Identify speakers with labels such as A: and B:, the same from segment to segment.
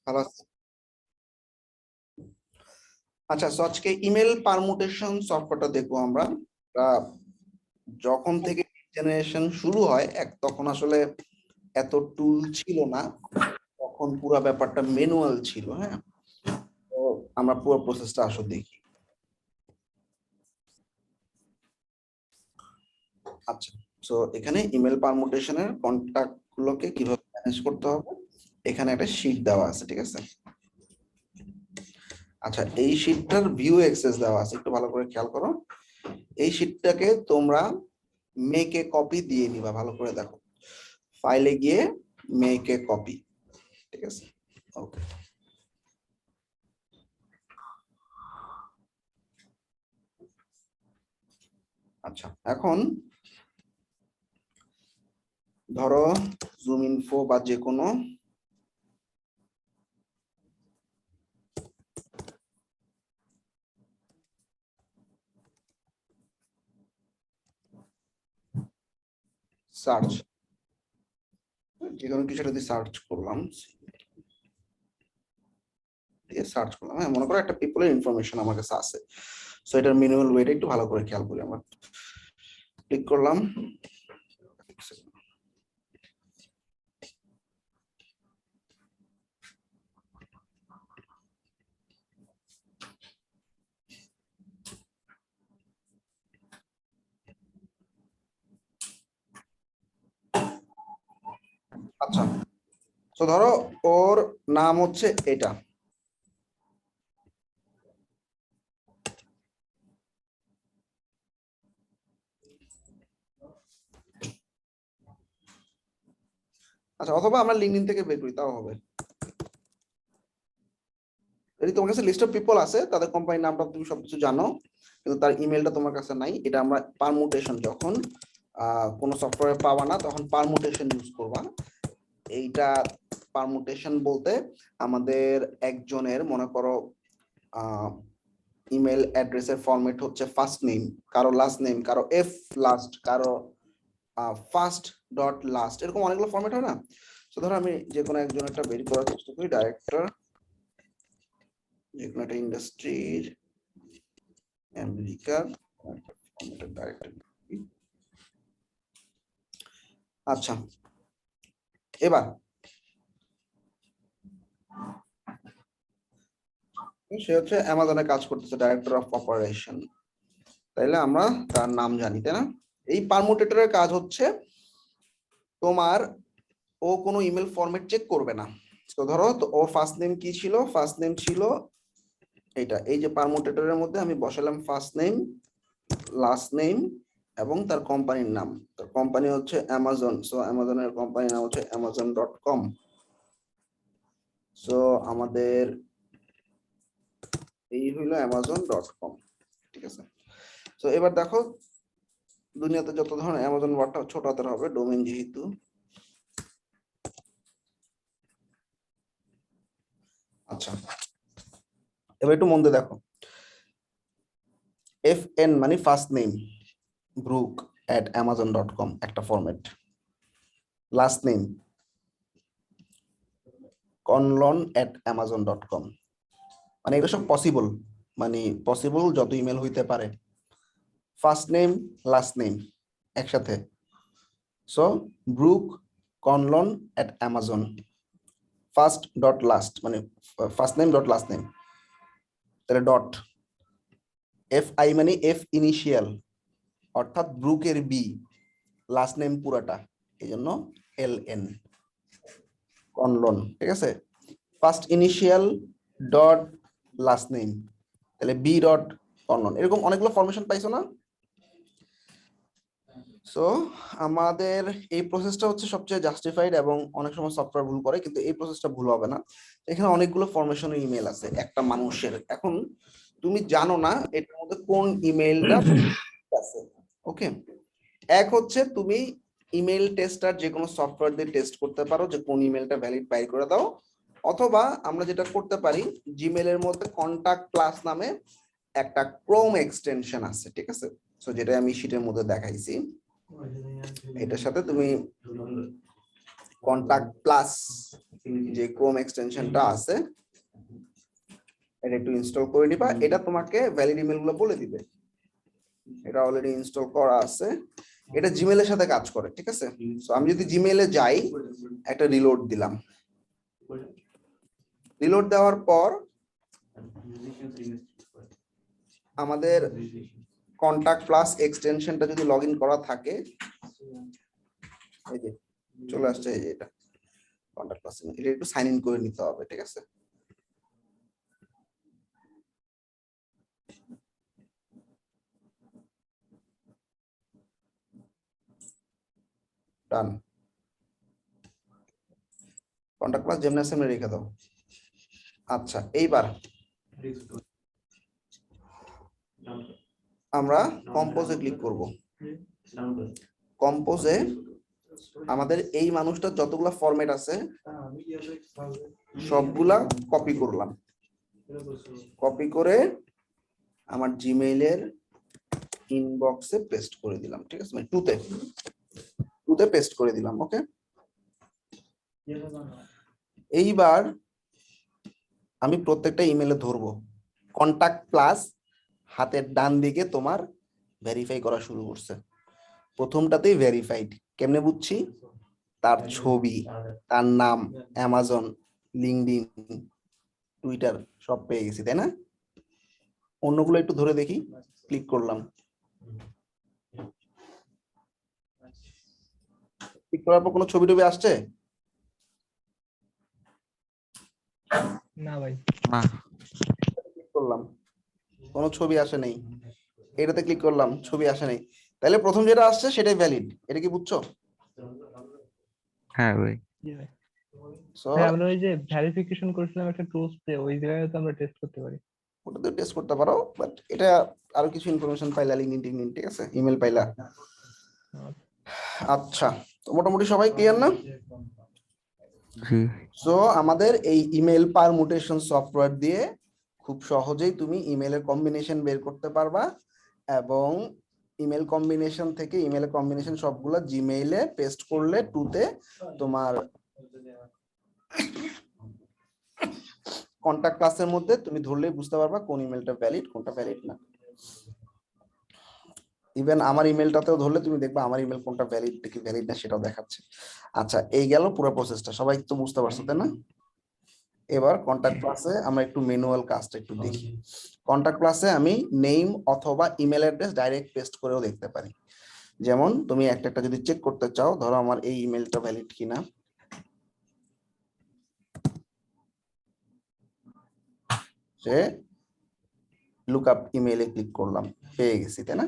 A: ভালো আছি। আচ্ছা, সো আজকে ইমেল পারমুটেশন সফটওয়্যারটা দেখবো আমরা। আহ, যখন থেকে জেনারেশন শুরু হয় তখন আসলে এত টুল ছিল না, তখন পুরো ব্যাপারটা ম্যানুয়াল ছিল। হ্যাঁ, তো আমরা পুরো প্রসেসটা আসলে দেখি। আচ্ছা, সো এখানে ইমেল পারমুটেশনের কন্টাক্ট গুলোকে কিভাবে ম্যানেজ করতে হবে, এখানে একটা শীট দেওয়া আছে, ঠিক আছে। আচ্ছা, এই শীটটার ভিউ অ্যাক্সেস দেওয়া আছে, একটু ভালো করে খেয়াল করো। এই শীটটাকে তোমরা মেক এ কপি দিয়ে নিবা, ভালো করে দেখো, ফাইলে গিয়ে মেক এ কপি, ঠিক আছে। ওকে, আচ্ছা, এখন ধরো জুম ইনফো বা যে কোনো সার্চ, যে কোনো কিছু যদি সার্চ করলাম, সার্চ করলাম, হ্যাঁ, মনে করো একটা পিপলের ইনফরমেশন আমার কাছে আছে। সো এটার মিনিমাল ওয়েটা একটু ভালো করে খেয়াল করি। আমরা ক্লিক করলাম। আচ্ছা, তো ধরো ওর নাম হচ্ছে এটা। আচ্ছা, অথবা আমরা লিঙ্কডইন থেকে বের করি, তাও হবে। যদি তোমার কাছে লিস্ট অফ পিপল আছে, তাদের কোম্পানির নামটা তুমি সবকিছু জানো, কিন্তু তার ইমেলটা তোমার কাছে নাই, এটা আমরা পারমুটেশন, যখন কোনো সফটওয়্যারে পাবা না তখন পারমুটেশন ইউজ করবা। এইটা পারমুটেশন বলতে আমাদের একজনের, মনে করো ইমেল অ্যাড্রেসের ফরম্যাট হচ্ছে ফার্স্ট নেম, কারো লাস্ট নেম, কারো এফ লাস্ট, কারো ফার্স্ট ডট লাস্ট, এরকম অনেকগুলো ফরম্যাট হয় না। তো ধরো আমি যে কোনো একজন একটা বের করার চেষ্টা করি, ডাইরেক্টর, যে কোনো একটা ইন্ডাস্ট্রির, আমেরিকা, ডাইরেক্টর। আচ্ছা, এবার সে হচ্ছে অ্যামাজনে কাজ করতেছে, ডাইরেক্টর অফ অপারেশন, তাইলে আমরা তার নাম জানি, তাই না। এই পারমুটেটরের কাজ হচ্ছে তোমার, ও কোনো ইমেল ফরম্যাট চেক করবে না। তো ধরো, তো ও ফার্স্ট নেম কি ছিল, ফার্স্ট নেম ছিল এইটা, এই যে পারমুটেটরের মধ্যে আমি বসালাম ফার্স্ট নেম, লাস্ট নেম এবং তার কোম্পানির নাম। তার কোম্পানি হচ্ছে অ্যামাজন, সো অ্যামাজনের কোম্পানির নাম হচ্ছে amazon.com। সো আমাদের এই হইলো amazon.com, ঠিক আছে। তো এবার দেখো, দুনিয়াতে যত ধরনের অ্যামাজন ওয়ার্ডটা ছোট হাতের হবে, ডোমেইন যেহেতু। আচ্ছা, এবার একটু মন দিয়ে দেখো, FN মানে ফার্স্ট নেম, ব্রুক @amazon.com একটা ফরম্যাট, লাস্ট নেম কনলন @amazon.com, মানে এটা সব পসিবল, মানে পসিবল যত ইমেল হইতে পারে, ফার্স্ট নেম লাস্ট নেম একসাথে। So Brooke Conlon @amazon, first dot last, মানে first name dot last name, তাহলে ডট, FI মানে এফ ইনিশিয়াল, অর্থাৎ ব্রুকের বি, লাস্ট নেম পুরাটা, এই জন্য LN, কনলন, ঠিক আছে। First initial dot last name, তাহলে বি ডট কনলন, এরকম অনেকগুলো ফরমেশন পাইছো না। সো আমাদের এই প্রসেসটা হচ্ছে সবচেয়ে জাস্টিফাইড, এবং অনেক সময় সফটওয়্যার ভুল করে, কিন্তু এই প্রসেসটা ভুল হবে না। এখানে অনেকগুলো ফরমেশনের ইমেল আছে একটা মানুষের। এখন তুমি জানো না এটার মধ্যে কোন ইমেলটা আছে। ওকে, এক হচ্ছে তুমি ইমেল টেস্টার, যে কোনো সফটওয়্যার দিয়ে টেস্ট করতে পারো যে কোন ইমেলটা ভ্যালিড, বাইর করে দাও। অথবা আমরা যেটা করতে পারি, জিমেলের মধ্যে কন্টাক্ট প্লাস নামে একটা ক্রোম এক্সটেনশন আছে, ঠিক আছে। সো যেটা আমি শীটের মধ্যে দেখাইছি, এটার সাথে তুমি কন্টাক্ট প্লাস যে ক্রোম এক্সটেনশনটা আছে এটা একটু ইনস্টল করে নিবা। এটা তোমাকে ভ্যালিড ইমেল গুলো বলে দিবে। এটা অলরেডি ইনস্টল করা আছে। এটা জিমেইলের সাথে কাজ করে, ঠিক আছে? সো আমি যদি জিমেইলে যাই, একটা রিলোড দিলাম। রিলোড দেওয়ার পর আমাদের কন্টাক্ট প্লাস এক্সটেনশনটা যদি লগ ইন করা থাকে, এই যে চলে আসছে, এই যে এটা কন্টাক্ট প্লাস, এটা একটু সাইন ইন করে নিতে হবে, ঠিক আছে? ডান। কন্টাক্ট প্লাস জেমনার সামনে রেখে দাও। আচ্ছা, এইবার আমরা কম্পোজে ক্লিক করব। কম্পোজে আমাদের এই মানুষটার যতগুলা ফরম্যাট আছে সবগুলা কপি করলাম। কপি করে আমার জিমেইলের ইনবক্সে পেস্ট করে দিলাম, ঠিক আছে? মানে টুতে পেস্ট করে দিলাম। ওকে, এইবার আমি প্রত্যেকটা ইমেলে ধরবো। কন্টাক্ট প্লাস হাতের ডান দিকে তোমার ভেরিফাই করা শুরু করছে। প্রথমটাতেই ভেরিফাইড। কেমনে বুঝছি? তার ছবি, তার নাম, অ্যামাজন, লিঙ্কডইন, টুইটার সব পেয়ে গেছি, তাই না? অন্যগুলো একটু ধরে দেখি। ক্লিক করলাম। ক্লিক করার পর কোনো ছবি টবি আসছে?
B: না ভাই,
C: না।
A: ক্লিক করলাম, কোনো ছবি আসে নাই। এটাতে ক্লিক করলাম, ছবি আসে নাই। তাহলে প্রথম যেটা আসছে সেটাই ভ্যালিড। এটা কি বুঝছো?
C: হ্যাঁ ভাই।
A: সো
B: হ্যাঁ, আমরা ওই যে ভেরিফিকেশন করেছিলাম একটা টুলস দিয়ে, ওই জায়গায় তো আমরা টেস্ট করতে পারি।
A: ওটাতে টেস্ট করতে পারো, বাট এটা আরো কিছু ইনফরমেশন পাইলা, লিঙ্কডইন, ঠিক আছে? ইমেল পাইলা। আচ্ছা, তো মোটামুটি সবাই ক্লিয়ার না?
C: জি।
A: সো আমাদের এই ইমেল পারমুটেশন সফটওয়্যার দিয়ে খুব সহজেই তুমি ইমেলের কম্বিনেশন বের করতে পারবা, এবং ইমেল কম্বিনেশন থেকে ইমেলের কম্বিনেশন সবগুলো জিমেইলে পেস্ট করলে টুতে তোমার কন্টাক্ট ক্লাসের মধ্যে তুমি ধরলেই বুঝতে পারবা কোন ইমেলটা ভ্যালিড, কোনটা ভ্যালিড না। ইভেন আমার ইমেলটাতেও ধরলে তুমি দেখবা আমার ইমেল কোনটা ভ্যালিড কি ভ্যালিড না সেটাও দেখাচ্ছে। আচ্ছা, এই গেল পুরো প্রসেসটা। সবাই তো বুঝতে পারছো, তাই না? এবার কন্টাক্ট ক্লাসে আমরা একটু ম্যানুয়াল কাজটা একটু দেখি। কন্টাক্ট ক্লাসে আমি নেম অথবা ইমেল অ্যাড্রেস ডাইরেক্ট পেস্ট করেও দেখতে পারি। যেমন তুমি একটা একটা যদি চেক করতে চাও, ধরো আমার এই ইমেলটা ভ্যালিড কিনা, সে লুক আপ ইমেইলে ক্লিক করলাম, পেয়ে গেছি, তাই না?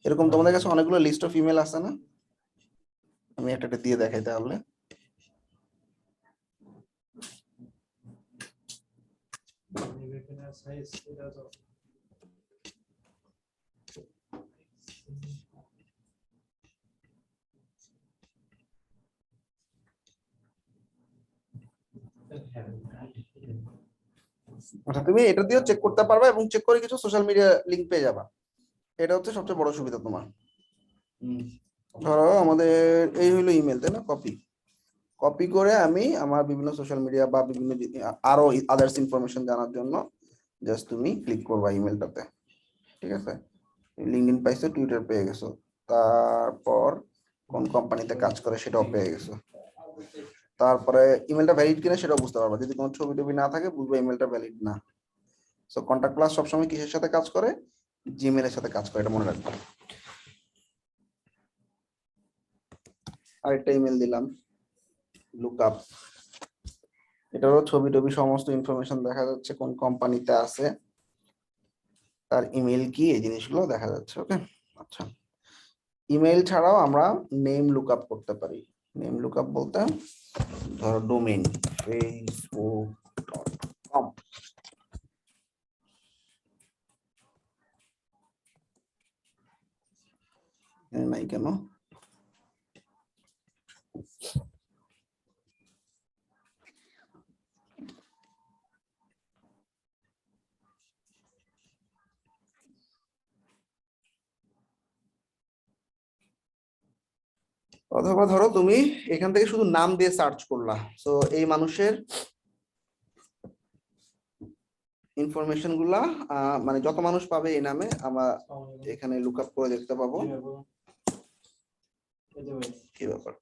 A: এরকম তোমাদের কাছে অনেকগুলো লিস্ট অফ ইমেল আছে না? আমি একটা একটা দিয়ে দেখাই তাহলে। আচ্ছা, তুমি এটা দিয়েও চেক করতে পারবা এবং চেক করে কিছু সোশ্যাল মিডিয়া লিংক পেয়ে যাবা। এটা হচ্ছে সবচেয়ে বড় সুবিধা তোমার। ধরো আমাদের এই হইলো ইমেল, তাই না? কপি করে আমি আমার বিভিন্ন সোশ্যাল মিডিয়া বা বিভিন্ন আরো আদার্স ইনফরমেশন জানার জন্য জাস্ট তুমি ক্লিক করবা ইমেলটাতে, ঠিক আছে? লিঙ্কডইন পাইছো, টুইটার পেয়ে গেছো, তারপর কোন কোম্পানিতে কাজ করে সেটাও পেয়ে গেছো, তারপরে ইমেলটা ভ্যালিড কিনা সেটাও বুঝতে পারবা। যদি কোনো ছবি টবি না থাকে বুঝবে ইমেলটা ভ্যালিড না। সো কন্টাক্ট প্লাস সবসময় কিসের সাথে কাজ করে? জিমেইলের সাথে কাজ করে, এটা মনে রাখবা। আরেকটা ইমেল দিলাম, লুক আপ, এটারও ছবি টবি সমস্ত ইনফরমেশন দেখা যাচ্ছে, কোন কোম্পানিতে আছে, তার ইমেল কি, এই জিনিসগুলো দেখা যাচ্ছে। ওকে, আচ্ছা। ইমেল ছাড়াও আমরা নেম লুক আপ করতে পারি। নেম লুক আপ বলতে ধরো ডোমেইন facebook.com, নাই কেন? অথবা ধরো তুমি এখান থেকে শুধু নাম দিয়ে সার্চ করলা, তো এই মানুষের ইনফরমেশন গুলা মানে যত মানুষ পাবে এই নামে আমরা এখানে লুক আপ করে দেখতে পাবো। কি ব্যাপার?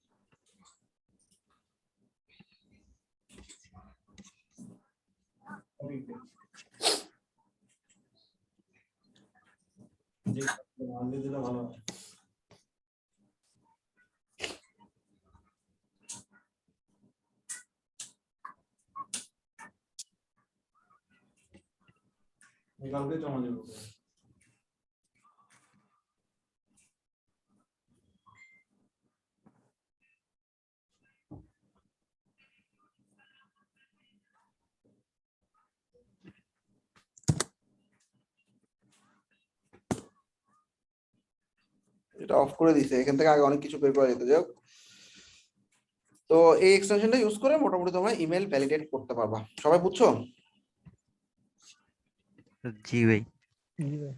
A: এটা অফ করে দিছে, এখান থেকে আগে অনেক কিছু বের করা যেত। যাই হোক, তো এই এক্সটেনশনটা ইউজ করে মোটামুটি তোমরা ইমেল ভ্যালিডেট করতে পারবা। সবাই বুঝছো?
C: জি ভাই।
B: জি ভাই।